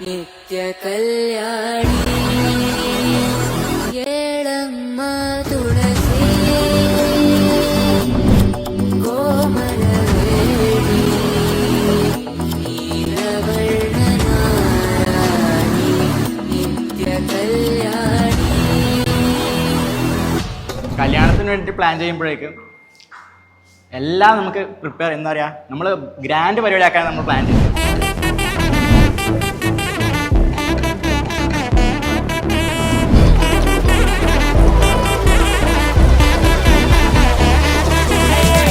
നിത്യ കല്യാണി ഏളമ്മ തുളസി കോമലവേണി നീലവർണ്ണനാരാണി നിത്യ കല്യാണി. കല്യാണത്തിന് വേണ്ടി പ്ലാൻ ചെയ്യുമ്പോഴേക്കും എല്ലാം നമുക്ക് പ്രിപ്പയർ എന്താ പറയുക, നമ്മൾ ഗ്രാൻഡ് പരിപാടിയാക്കാൻ നമ്മൾ പ്ലാൻ ചെയ്തു.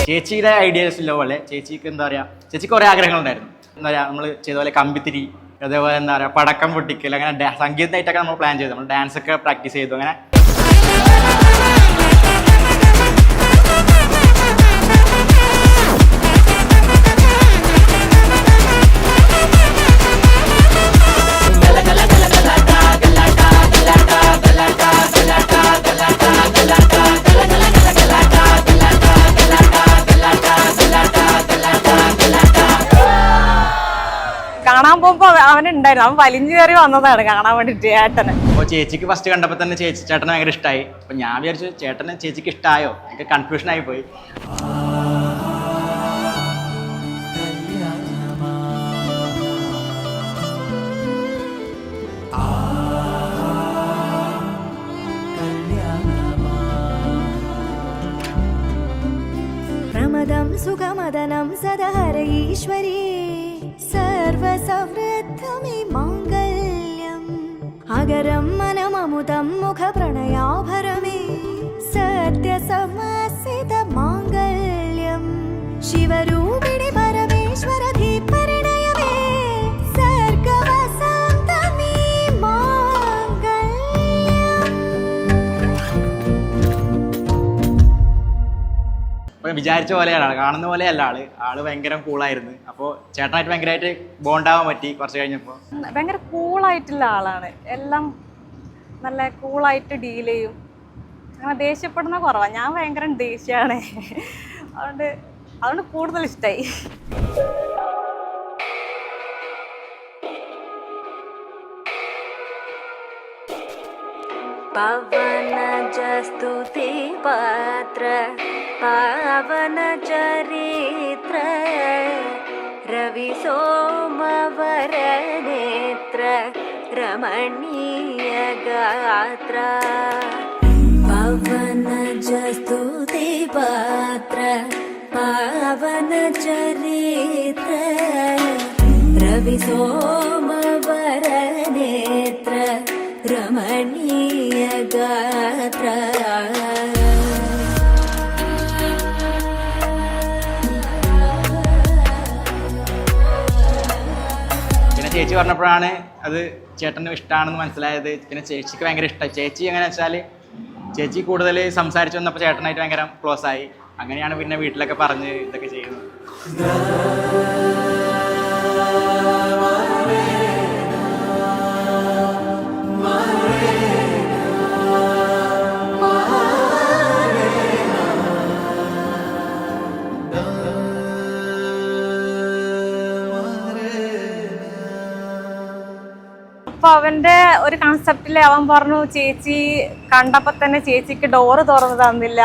ചേച്ചിയുടെ ഐഡിയാസില്ല പോലെ ചേച്ചിക്ക് എന്താ പറയുക, ചേച്ചിക്ക് കുറേ ആഗ്രഹങ്ങളുണ്ടായിരുന്നു. എന്താ പറയുക, നമ്മൾ ചെയ്ത പോലെ കമ്പിത്തിരി, അതേപോലെ എന്താ പറയുക പടക്കം പൊട്ടിക്കൽ, അങ്ങനെ സംഗീതമായിട്ടൊക്കെ നമ്മൾ പ്ലാൻ ചെയ്തു. നമ്മൾ ഡാൻസ് ഒക്കെ പ്രാക്ടീസ് ചെയ്തു. അങ്ങനെ കാണാൻ പോകുമ്പോ അവനുണ്ടായിരുന്നു, അവൻ വലിഞ്ഞു കയറി വന്നതാണ് കാണാൻ വേണ്ടിട്ട് ഏട്ടന്. അപ്പോൾ ചേച്ചിക്ക് ഫസ്റ്റ് കണ്ടപ്പോൾ തന്നെ ചേട്ടന് ഭയങ്കര ഇഷ്ടമായി. അപ്പോൾ ഞാൻ വിചാരിച്ചു ചേട്ടന് ചേച്ചിക്ക് ഇഷ്ടമായോ, എനിക്ക് കൺഫ്യൂഷൻ ആയി പോയി. പ്രമദം സുഖമദനം സദഹര ഈശ്വരീ സർവസമൃദ്ധമേ മാംഗല്യം അഗരം മനമമുദം മുഖപ്രണയാഭരമേ സത്യസമസിത മാംഗല്യം ശിവരൂപിണി പരമേശ്വരധി പരിണയമേ സർഗവസന്തമേ മാംഗല്യം. വിചാരിച്ച പോലെയാണ്, കാണുന്ന പോലെയല്ല ആള് ഭയങ്കര കൂളായിരുന്നു. അപ്പോൾ ചേട്ടനായിട്ട് ഭയങ്കരമായിട്ട് ബോണ്ടാവാൻ പറ്റി. കുറച്ച് കഴിഞ്ഞപ്പോൾ ഭയങ്കര കൂളായിട്ടുള്ള ആളാണ്, എല്ലാം നല്ല കൂളായിട്ട് ഡീൽ ചെയ്യും. അങ്ങനെ ദേഷ്യപ്പെടുന്ന കുറവാണ്, ഞാൻ ഭയങ്കര ദേഷ്യമാണ്. അതുകൊണ്ട് കൂടുതൽ ഇഷ്ടമായി. പവനജസ്തുതി പാത്ര പാവന ചരിത്ര രവി സോമവര നേത്ര രമണീയ ഗാത്ര പവനജസ്തുതി പാത്ര പാവന ചരിത്ര രവി സോമവര നേത്ര രമണീയ ഗാത്ര. പിന്നെ ചേച്ചി പറഞ്ഞപ്പോഴാണ് അത് ചേട്ടന് ഇഷ്ടമാണെന്ന് മനസ്സിലായത്. പിന്നെ ചേച്ചിക്ക് ഭയങ്കര ഇഷ്ടമായി. ചേച്ചി എങ്ങനെ വെച്ചാൽ ചേച്ചി കൂടുതൽ സംസാരിച്ചു വന്നപ്പോൾ ചേട്ടനായിട്ട് ഭയങ്കര ക്ലോസ് ആയി. അങ്ങനെയാണ് പിന്നെ വീട്ടിലൊക്കെ പറഞ്ഞ് ഇതൊക്കെ ചെയ്യുന്നത്. അപ്പൊ അവന്റെ ഒരു കൺസെപ്റ്റില് അവൻ പറഞ്ഞു, ചേച്ചി കണ്ടപ്പോ തന്നെ ചേച്ചിക്ക് ഡോറ് തുറന്ന് തന്നില്ല,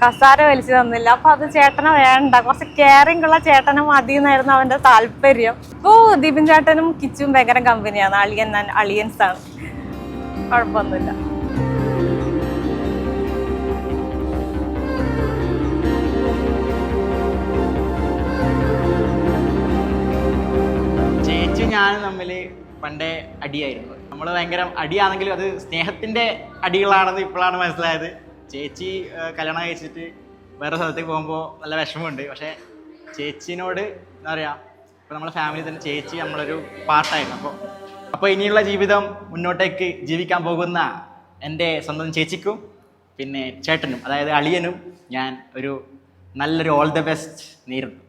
കസാര വലിച്ചു തന്നില്ല. അപ്പൊ അത് ചേട്ടനെ വേണ്ട, കുറച്ച് കെയറിംഗ് ഉള്ള ചേട്ടനെ മതി എന്നായിരുന്നു അവന്റെ താല്പര്യം. ഇപ്പൊ ദീപിൻ ചേട്ടനും കിച്ചും ഭയങ്കര കമ്പനിയാണ്, അളിയൻസ് ആണ്, കുഴപ്പമൊന്നുമില്ല. ചേച്ചി ഞാനും തമ്മിൽ പണ്ടേ അടിയായിരുന്നു. നമ്മൾ ഭയങ്കര അടിയാണെങ്കിലും അത് സ്നേഹത്തിൻ്റെ അടികളാണെന്ന് ഇപ്പോഴാണ് മനസ്സിലായത്. ചേച്ചി കല്യാണം കഴിച്ചിട്ട് വേറെ സ്ഥലത്തേക്ക് പോകുമ്പോൾ നല്ല വിഷമമുണ്ട്. പക്ഷേ ചേച്ചിനോട് എന്താ പറയുക, ഇപ്പോൾ നമ്മളെ ഫാമിലി തന്നെ ചേച്ചി നമ്മളൊരു പാർട്ടായിരുന്നു. അപ്പോൾ ഇനിയുള്ള ജീവിതം മുന്നോട്ടേക്ക് ജീവിക്കാൻ പോകുന്ന എൻ്റെ സ്വന്തം ചേച്ചിക്കും പിന്നെ ചേട്ടനും, അതായത് അളിയനും, ഞാൻ ഒരു നല്ലൊരു ഓൾ ദ ബെസ്റ്റ് നേരുന്നു.